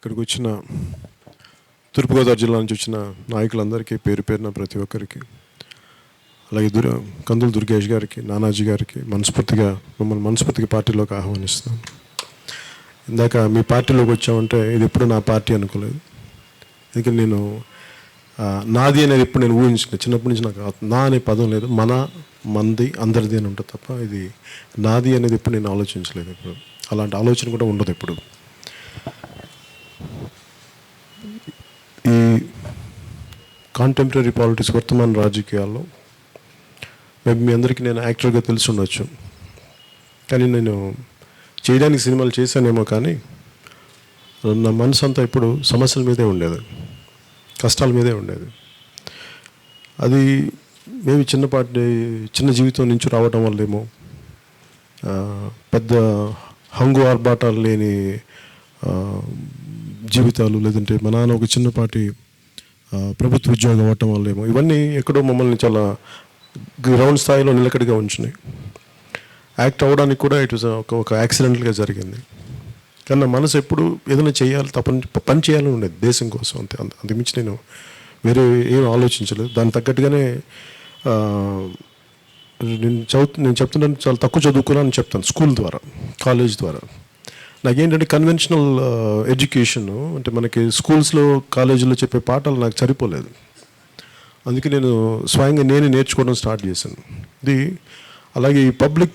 ఇక్కడికి వచ్చిన తూర్పుగోదావరి జిల్లా నుంచి వచ్చిన నాయకులందరికీ పేరు పేరున ప్రతి ఒక్కరికి, అలాగే కందుల దుర్గేష్ గారికి, నానాజీ గారికి మిమ్మల్ని మనస్ఫూర్తిగా పార్టీలోకి ఆహ్వానిస్తున్నాను. ఇందాక మీ పార్టీలోకి వచ్చామంటే ఇది ఎప్పుడు నా పార్టీ అనుకోలేదు. ఎందుకంటే నేను నాది అనేది ఎప్పుడు నేను ఊహించలేదు. చిన్నప్పటి నుంచి నాకు నా అనే పదం లేదు. మంది అందరిది అని ఉంటుంది తప్ప ఇది నాది అనేది ఎప్పుడు నేను ఆలోచించలేదు. ఇప్పుడు అలాంటి ఆలోచన కూడా ఉండదు. ఎప్పుడు ఈ కాంటెంపరీ పాలిటిక్స్, వర్తమాన రాజకీయాల్లో మేబీ మీ అందరికీ నేను యాక్టర్గా తెలిసి ఉండొచ్చు, కానీ నేను చేయడానికి సినిమాలు చేశానేమో, కానీ నా మనసు అంతా ఇప్పుడు సమస్యల మీదే ఉండేది, కష్టాల మీదే ఉండేది. అది మేబీ చిన్న జీవితం నుంచి రావడం వల్లేమో, పెద్ద హంగు ఆర్భాటాలు లేని జీవితాలు, లేదంటే మా నాన్న ఒక చిన్నపాటి ప్రభుత్వ ఉద్యోగం అవ్వటం వల్లేమో, ఇవన్నీ ఎక్కడో మమ్మల్ని చాలా గ్రౌండ్ స్థాయిలో నిలకడగా ఉంచినాయి. యాక్ట్ అవ్వడానికి కూడా ఇట్ వాజ్ ఒక యాక్సిడెంటల్గా జరిగింది. కానీ నా మనసు ఎప్పుడు ఏదైనా చేయాలి, పని చేయాలని ఉండేది దేశం కోసం, అంతకుమించి నేను వేరే ఏం ఆలోచించలేదు. దానికి తగ్గట్టుగానే నేను చెప్తున్నాను, చాలా తక్కువ చదువుకున్నాను చెప్తాను. స్కూల్ ద్వారా, కాలేజ్ ద్వారా నాకేంటంటే కన్వెన్షనల్ ఎడ్యుకేషన్ అంటే మనకి స్కూల్స్లో కాలేజీలో చెప్పే పాఠాలు నాకు సరిపోలేదు. అందుకే నేను స్వయంగా నేర్చుకోవడం స్టార్ట్ చేశాను. ఇది అలాగే ఈ పబ్లిక్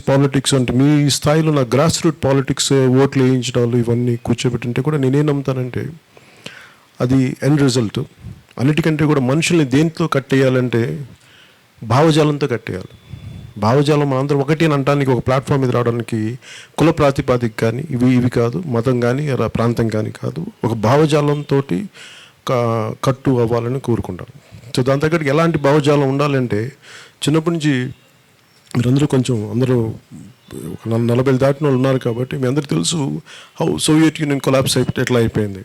పాలిటిక్స్ అంటే మీ స్థాయిలో నా గ్రాస్ రూట్ పాలిటిక్స్, ఓట్లు వేయించడాలు ఇవన్నీ కూర్చోబెట్టింటే కూడా నేనేం నమ్ముతానంటే అది ఎండ్ రిజల్ట్. అన్నిటికంటే కూడా మనుషుల్ని దేంతో కట్టేయాలంటే భావజాలంతో కట్టేయాలి. భావజాలం అందరూ ఒకటి అని అనడానికి, ఒక ప్లాట్ఫామ్ మీద రావడానికి కుల ప్రాతిపాదిక కానీ ఇవి కాదు, మతం కానీ ప్రాంతం కానీ కాదు, ఒక భావజాలంతో కట్టు అవ్వాలని కోరుకుంటాను. సో దాని తగ్గట్టు ఎలాంటి భావజాలం ఉండాలంటే చిన్నప్పటి నుంచి మీరందరూ అందరూ 40 దాటిన వాళ్ళు ఉన్నారు కాబట్టి మీ అందరూ తెలుసు సోవియట్ యూనియన్ కొలాప్స్ ఎట్లా అయిపోయింది,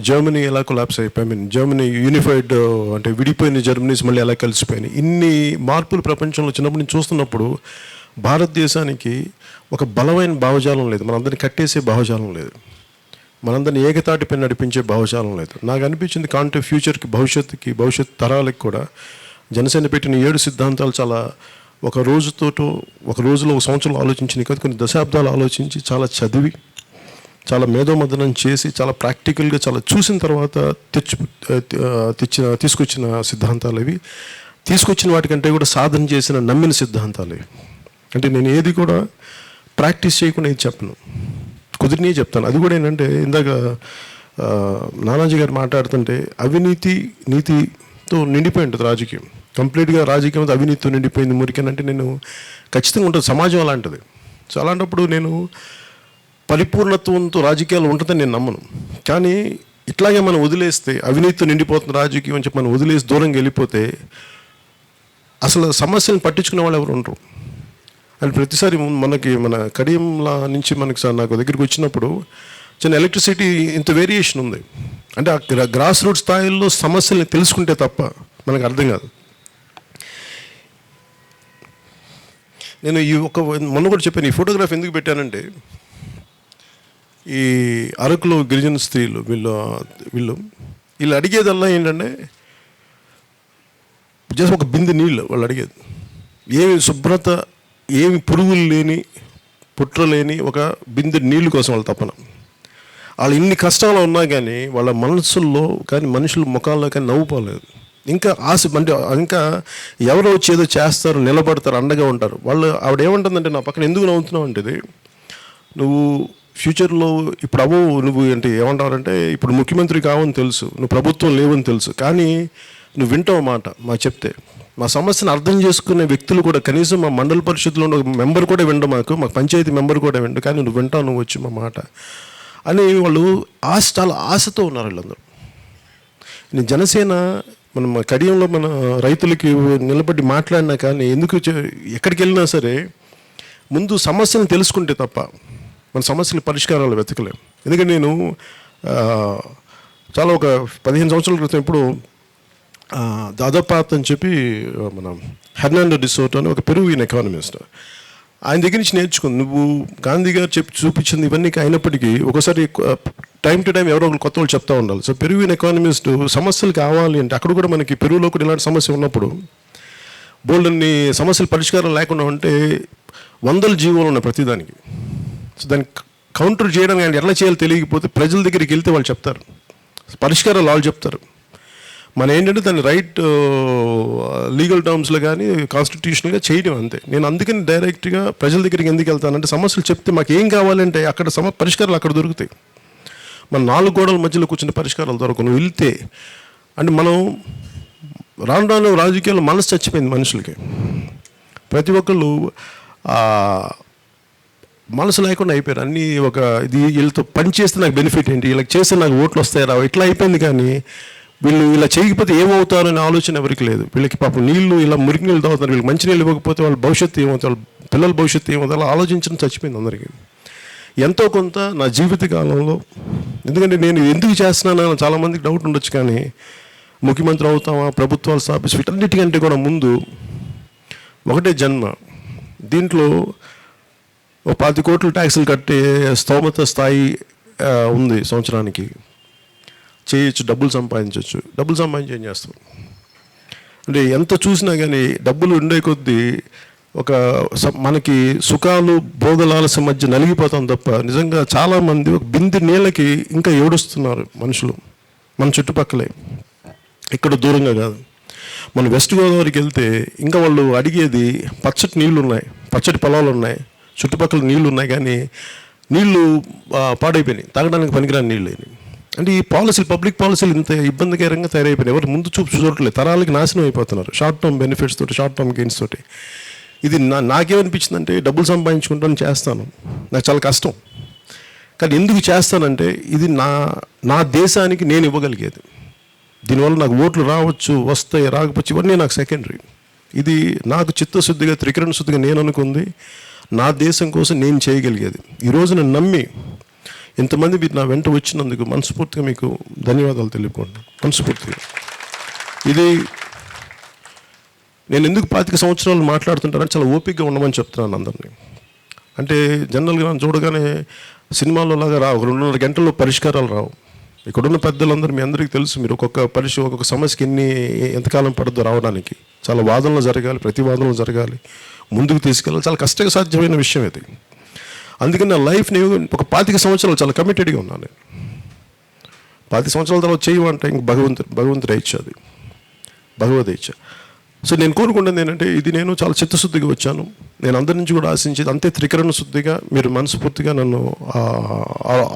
జర్మనీ ఎలా కొలాప్స్ అయిపోయి, జర్మనీ యూనిఫైడ్ అంటే విడిపోయిన జర్మనీస్ మళ్ళీ ఎలా కలిసిపోయినాయి. ఇన్ని మార్పులు ప్రపంచంలో చిన్నప్పటి నుంచి చూస్తున్నప్పుడు భారతదేశానికి ఒక బలమైన భావజాలం లేదు, మనందరినీ కట్టేసే భావజాలం లేదు, మనందరినీ ఏకతాటిపై నడిపించే భావజాలం లేదు. నాకు అనిపించింది ఫ్యూచర్కి, భవిష్యత్ తరాలకు కూడా జనసేన పెట్టిన 7 సిద్ధాంతాలు చాలా ఒక రోజులో ఒక సంవత్సరంలో ఆలోచించినవి కాదు, కొన్ని దశాబ్దాలు ఆలోచించి చాలా చదివి, చాలా మేధోమథనం చేసి, చాలా ప్రాక్టికల్గా చాలా చూసిన తర్వాత తీసుకొచ్చిన సిద్ధాంతాలు ఇవి. తీసుకొచ్చిన వాటికంటే కూడా సాధన చేసిన, నమ్మిన సిద్ధాంతాలు ఇవి. అంటే నేను ఏది కూడా ప్రాక్టీస్ చేయకుండా ఇది చెప్పను, కుదిరినే చెప్తాను. అది కూడా ఏంటంటే ఇందాక నానాజీ గారు మాట్లాడుతుంటే నీతితో నిండిపోయి ఉంటుంది రాజకీయం. కంప్లీట్గా రాజకీయం అవినీతితో నిండిపోయింది మురికనంటే నేను ఖచ్చితంగా ఉంటుంది. సమాజం అలాంటిది. సో అలాంటప్పుడు నేను పరిపూర్ణత్వంతో రాజకీయాలు ఉంటుందని నేను నమ్మను. కానీ ఇట్లాగే మనం వదిలేస్తే, అవినీతితో నిండిపోతున్న రాజకీయం అని చెప్పి మనం వదిలేసి దూరంగా వెళ్ళిపోతే అసలు సమస్యలను పట్టించుకునే వాళ్ళు ఎవరు ఉండరు. అండ్ ప్రతిసారి మన కడియంలా నుంచి నాకు దగ్గరికి వచ్చినప్పుడు చిన్న ఎలక్ట్రిసిటీ ఇంత వేరియేషన్ ఉంది. అంటే ఆ గ్రాస్ రూట్ స్థాయిలో సమస్యల్ని తెలుసుకుంటే తప్ప మనకు అర్థం కాదు. నేను మొన్న కూడా చెప్పాను, ఈ ఫోటోగ్రాఫ్ ఎందుకు పెట్టానంటే ఈ అరకులో గిరిజన స్త్రీలు వీళ్ళు అడిగేదల్లా ఏంటంటే జస్ట్ ఒక బిందె నీళ్ళు వాళ్ళు అడిగేది. ఏమి శుభ్రత, ఏమి పురుగులు లేని, పుట్ర లేని ఒక బిందె నీళ్ళు కోసం వాళ్ళ తపన. వాళ్ళు ఇన్ని కష్టాలు ఉన్నా కానీ వాళ్ళ మనసుల్లో కానీ మనుషుల ముఖాల్లో కానీ నవ్వుకోలేదు. ఇంకా ఆశ అంటే ఇంకా ఎవరో వచ్చి ఏదో చేస్తారు, నిలబడతారు, అండగా ఉంటారు. ఆవిడ ఏమంటుందంటే నా పక్కన ఎందుకు నవ్వుతున్నావు అంటే, నువ్వు ఫ్యూచర్లో ఇప్పుడు నువ్వు అంటే ఏమంటారంటే ఇప్పుడు ముఖ్యమంత్రి కావని తెలుసు, నువ్వు ప్రభుత్వం లేవని తెలుసు, కానీ నువ్వు వింటావు మాట మాకు చెప్తే. మా సమస్యను అర్థం చేసుకునే వ్యక్తులు కూడా, కనీసం మా మండల పరిషత్లో ఉన్న మెంబర్ కూడా విండు, మా పంచాయతీ మెంబర్ కూడా విండు, కానీ నువ్వు వింటావు, నువ్వు వచ్చి మా మాట అని వాళ్ళు చాలా ఆశతో ఉన్నారు వీళ్ళందరూ. నేను జనసేన మన కడియంలో మన రైతులకి నిలబడి మాట్లాడినా కానీ ఎక్కడికి వెళ్ళినా సరే ముందు సమస్యలను తెలుసుకుంటే తప్ప మన సమస్యల పరిష్కారాలు వెతకలేం. ఎందుకంటే నేను చాలా ఒక 15 సంవత్సరాల క్రితం ఇప్పుడు దాదాపాత్ అని చెప్పి మన హెర్నాండో డిసోటో అని ఒక పెరువియన్ ఎకానమిస్ట్, ఆయన దగ్గర నుంచి నేర్చుకుంది. నువ్వు గాంధీ గారు చెప్పి చూపించింది ఇవన్నీ అయినప్పటికీ ఒకసారి టైం టు టైం ఎవరో ఒకరు కొత్త వాళ్ళు చెప్తా ఉండాలి. సో పెరువిన్ ఎకానమిస్ట్ సమస్యలు కావాలి అంటే అక్కడ కూడా మనకి పెరుగులో కూడా ఇలాంటి సమస్య ఉన్నప్పుడు బోల్డన్ని సమస్యలు పరిష్కారం లేకుండా ఉంటే వందల జీవోలు ఉన్నాయి ప్రతిదానికి. సో దాన్ని కౌంటర్ చేయడానికి ఆయన ఎట్లా చేయాలో తెలియకపోతే ప్రజల దగ్గరికి వెళ్తే వాళ్ళు చెప్తారు, పరిష్కారాలు వాళ్ళు చెప్తారు. మన ఏంటంటే దాన్ని రైట్ లీగల్ టర్మ్స్లో కానీ కాన్స్టిట్యూషనల్గా చేయడం అంతే. నేను అందుకని డైరెక్ట్గా ప్రజల దగ్గరికి ఎందుకు వెళ్తానంటే సమస్యలు చెప్తే మాకు ఏం కావాలంటే అక్కడ పరిష్కారాలు అక్కడ దొరుకుతాయి. మన 4 గోడల మధ్యలో కూర్చున్న పరిష్కారాలు దొరకవు. నువ్వు వెళ్తే అంటే మనం రాను రాజకీయాల్లో మనసు చచ్చిపోయింది మనుషులకి. ప్రతి ఒక్కళ్ళు మనసు లేకుండా అయిపోయారు. అన్నీ ఇది వీళ్ళతో పని చేస్తే నాకు బెనిఫిట్ ఏంటి, వీళ్ళకి చేస్తే నాకు ఓట్లు వస్తాయి రావు, ఇట్లా అయిపోయింది. కానీ వీళ్ళు ఇలా చేయకపోతే ఏమవుతారు అనే ఆలోచన ఎవరికి లేదు. వీళ్ళకి పాపం నీళ్ళు ఇలా మురికి నీళ్ళు తాగుతారు, వీళ్ళకి మంచి నీళ్ళు ఇవ్వకపోతే వాళ్ళ భవిష్యత్తు ఏమవుతారు, వాళ్ళ పిల్లల భవిష్యత్తు ఏమవుతారు, అలా ఆలోచించడం చచ్చిపోయింది అందరికీ. ఎంతో కొంత నా జీవిత కాలంలో, ఎందుకంటే నేను ఎందుకు చేస్తున్నానని చాలామందికి డౌట్ ఉండొచ్చు, కానీ ముఖ్యమంత్రి అవుతామా, ప్రభుత్వాలు స్థాపిస్తే వీటన్నిటికంటే కూడా ముందు ఒకటే జన్మ. దీంట్లో 10 కోట్లు ట్యాక్సులు కట్టే స్తోమత స్థాయి ఉంది, సంవత్సరానికి చేయొచ్చు, డబ్బులు సంపాదించవచ్చు. డబ్బులు సంపాదించి ఏం చేస్తాం అంటే ఎంత చూసినా కానీ డబ్బులు ఉండే కొద్దీ మనకి సుఖాలు భోగలాలస మధ్య నలిగిపోతాం తప్ప నిజంగా చాలామంది ఒక బిందె నీళ్ళకి ఇంకా ఏడుస్తున్నారు మనుషులు మన చుట్టుపక్కలే, ఇక్కడ దూరంగా కాదు. మన వెస్ట్ గోదావరికి వెళ్తే ఇంకా వాళ్ళు అడిగేది పచ్చటి నీళ్ళు ఉన్నాయి, పచ్చటి పొలాలు ఉన్నాయి, చుట్టుపక్కల నీళ్ళు ఉన్నాయి, కానీ నీళ్లు పాడైపోయినాయి, తాగడానికి పనికిరాని నీళ్ళు అయినాయి. అంటే ఈ పాలసీలు, పబ్లిక్ పాలసీలు ఇంత ఇబ్బందికరంగా తయారైపోయినాయి. ఎవరు ముందు చూపు చూడట్లేదు, తరాలకి నాశనం అయిపోతున్నారు షార్ట్ టర్మ్ బెనిఫిట్స్ తోటి, షార్ట్ టర్మ్ గెయిన్స్ తోటి. ఇది నాకేమనిపించిందంటే డబ్బులు సంపాదించుకుంటాను చేస్తాను, నాకు చాలా కష్టం, కానీ ఎందుకు చేస్తానంటే ఇది నా దేశానికి నేను ఇవ్వగలిగేది. దీనివల్ల నాకు ఓట్లు రావచ్చు, వస్తాయి, రాకపోవచ్చు, ఇవన్నీ నాకు సెకండరీ. ఇది నాకు చిత్తశుద్ధిగా, త్రికరణ శుద్ధిగా నేను అనుకుంది నా దేశం కోసం నేను చేయగలిగేది. ఈరోజు నేను నమ్మి ఇంతమంది మీరు నా వెంట వచ్చినందుకు మనస్ఫూర్తిగా మీకు ధన్యవాదాలు తెలుపుకుంటున్నాను, మనస్ఫూర్తిగా. ఇది నేను ఎందుకు 25 సంవత్సరాలు మాట్లాడుతుంటానని చాలా ఓపికగా ఉండమని చెప్తున్నాను అందరినీ. అంటే జనరల్గా నన్ను చూడగానే సినిమాలో లాగా రావు, 2.5 గంటల్లో పరిష్కారాలు రావు. ఇక్కడున్న పెద్దలందరూ మీ అందరికీ తెలుసు, మీరు ఒక్కొక్క సమస్యకి ఎంతకాలం పడుతుందో రావడానికి. చాలా వాదనలు జరగాలి, ప్రతివాదనలు జరగాలి, ముందుకు తీసుకెళ్ళాలి, చాలా కష్టసాధ్యమైన విషయం ఇది. అందుకని నా లైఫ్ని ఒక 25 సంవత్సరాలు చాలా కమిటెడ్గా ఉన్నాను. 25 సంవత్సరాల తర్వాత చేయమంటే ఇంక భగవంతుడు ఇచ్చ, అది భగవద్ ఇచ్చ. సో నేను కోరుకుంటుంది ఏంటంటే ఇది నేను చాలా చిత్తశుద్ధిగా వచ్చాను. నేను అందరి నుంచి కూడా ఆశించేది అంతే త్రికరణ శుద్ధిగా మీరు మనస్ఫూర్తిగా నన్ను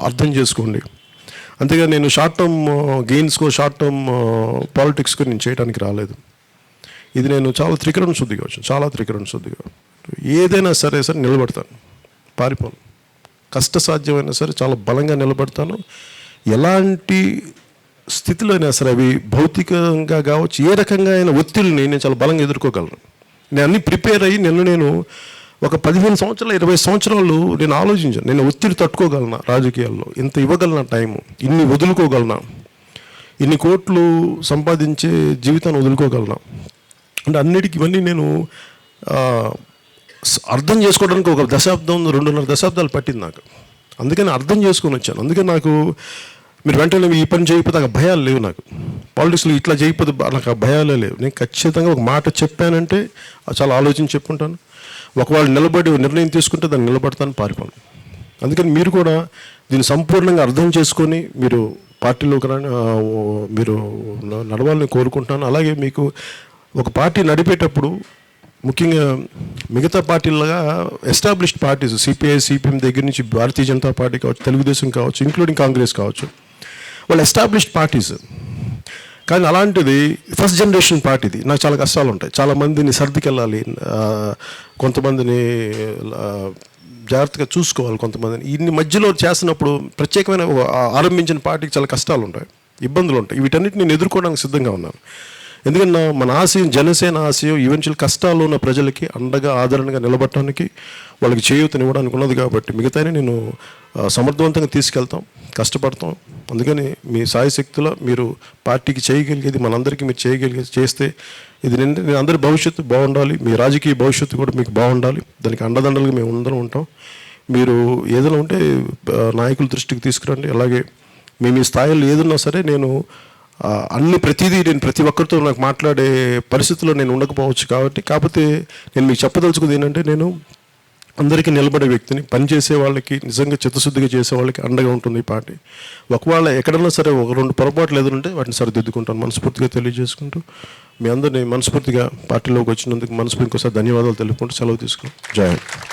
అర్థం చేసుకోండి. అంతేగా నేను షార్ట్ టర్మ్ గెయిన్స్కో, షార్ట్ టర్మ్ పాలిటిక్స్కో నేను చేయడానికి రాలేదు. ఇది నేను చాలా త్రికరణ శుద్ధిగా వచ్చాను, చాలా త్రికరణ శుద్ధిగా. ఏదైనా సరే నిలబడతాను, పారిపోను, కష్టసాధ్యమైనా సరే చాలా బలంగా నిలబడతాను. ఎలాంటి స్థితిలో అయినా సరే, అవి భౌతికంగా కావచ్చు, ఏ రకంగా అయినా ఒత్తిడిని నేను చాలా బలంగా ఎదుర్కోగలను. నేను అన్నీ ప్రిపేర్ అయ్యి నేను ఒక 15 సంవత్సరాలు 20 సంవత్సరాలు నేను ఆలోచించాను, నేను ఒత్తిడి తట్టుకోగలనా, రాజకీయాల్లో ఇంత ఇవ్వగలనా, టైము ఇన్ని వదులుకోగలనా, ఇన్ని కోట్లు సంపాదించే జీవితాన్ని వదులుకోగలనా అంటే అన్నిటికీ ఇవన్నీ నేను అర్థం చేసుకోవడానికి 1 దశాబ్దం 2.5 దశాబ్దాలు పట్టింది నాకు. అందుకని అర్థం చేసుకొని వచ్చాను. అందుకని నాకు మీరు వెంటనే ఈ పని చేయకపోతే నాకు భయాలు లేవు. నాకు పాలిటిక్స్లో ఇట్లా చేయకపోతే నాకు ఆ భయాలే లేవు. నేను ఖచ్చితంగా ఒక మాట చెప్పానంటే చాలా ఆలోచించి చెప్పుకుంటాను. ఒకవేళ నిలబడి నిర్ణయం తీసుకుంటే దాన్ని నిలబడతాను, పారిపోను. అందుకని మీరు కూడా దీన్ని సంపూర్ణంగా అర్థం చేసుకొని మీరు పార్టీలోకి మీరు నడవాలని కోరుకుంటున్నాను. అలాగే మీకు ఒక పార్టీ నడిపేటప్పుడు ముఖ్యంగా మిగతా పార్టీలుగా ఎస్టాబ్లిష్డ్ పార్టీస్, సిపిఐ, సిపిఎం దగ్గర నుంచి భారతీయ జనతా పార్టీ కావచ్చు, తెలుగుదేశం కావచ్చు, ఇంక్లూడింగ్ కాంగ్రెస్ కావచ్చు, వాళ్ళు ఎస్టాబ్లిష్డ్ పార్టీస్. కానీ అలాంటిది ఫస్ట్ జనరేషన్ పార్టీది నాకు చాలా కష్టాలు ఉంటాయి. చాలామందిని సర్దికెళ్ళాలి, కొంతమందిని జాగ్రత్తగా చూసుకోవాలి, కొంతమందిని ఇన్ని మధ్యలో చేస్తున్నప్పుడు ప్రత్యేకమైన ఆరంభించిన పార్టీకి చాలా కష్టాలు ఉంటాయి, ఇబ్బందులు ఉంటాయి. వీటన్నిటి నేను ఎదుర్కోవడానికి సిద్ధంగా ఉన్నాను. ఎందుకంటే మన ఆశయం, జనసేన ఆశయం ఈవెన్చువల్ కష్టాల్లో ఉన్న ప్రజలకి అండగా, ఆదరణగా నిలబడటానికి, వాళ్ళకి చేయూతనివ్వడానికి ఉన్నది. కాబట్టి మిగతానే నేను సమర్థవంతంగా తీసుకెళ్తాం, కష్టపడతాం. అందుకని మీ సాయశక్తుల మీరు పార్టీకి చేయగలిగేది, మనందరికీ మీరు చేయగలిగేది చేస్తే ఇది నేను అందరి భవిష్యత్తు బాగుండాలి, మీ రాజకీయ భవిష్యత్తు కూడా మీకు బాగుండాలి, దానికి అండదండలుగా మేము అందరం ఉంటాం. మీరు ఏదైనా ఉంటే నాయకుల దృష్టికి తీసుకురండి. అలాగే మీ స్థాయిలో ఏదన్నా సరే నేను ప్రతిదీ నేను ప్రతి ఒక్కరితో నాకు మాట్లాడే పరిస్థితుల్లో నేను ఉండకపోవచ్చు. కాకపోతే నేను మీకు చెప్పదలుచుకుంది ఏంటంటే, నేను అందరికీ నిలబడే వ్యక్తిని, పనిచేసే వాళ్ళకి నిజంగా చిత్తశుద్ధిగా చేసే వాళ్ళకి అండగా ఉంటుంది ఈ పార్టీ. ఒకవేళ ఎక్కడన్నా సరే ఒక 2 పొరపాట్లు ఎదురుంటే వాటిని సరిదిద్దుకుంటాను మనస్ఫూర్తిగా తెలియజేసుకుంటూ, మీ అందరినీ మనస్ఫూర్తిగా పార్టీలోకి వచ్చినందుకు మనస్ఫూర్తిగా ఇంకోసారి ధన్యవాదాలు తెలుపుకుంటూ సెలవు తీసుకున్నాను. జై హింద్.